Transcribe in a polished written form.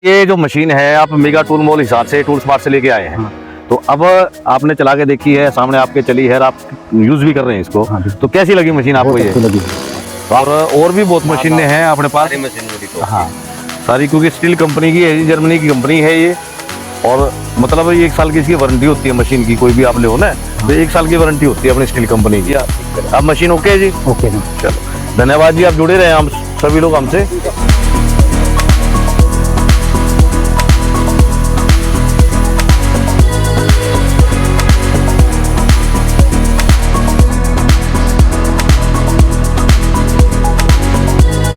ये जो मशीन है आप मेगा टूल मॉल हिसाब से टूल स्मार्ट से लेके आए हैं। हाँ। तो अब आपने चला के देखी है, सामने आपके चली है, आप यूज भी कर रहे हैं इसको। हाँ जी। तो कैसी लगी मशीन आपको बहुत ये? अच्छी लगी। और भी बहुत मशीनें हैं अपने पास हाँ सारी, क्योंकि स्टील कंपनी की है, जर्मनी की कंपनी है ये। और मतलब ये 1 साल की इसकी वारंटी होती है मशीन की, कोई भी आप ले हो ना तो 1 साल की वारंटी होती है अपनी स्टील कंपनी की। अब मशीन ओके है जी? ओके ना। चलो धन्यवाद जी, आप जुड़े रहे हम सभी लोग हमसे।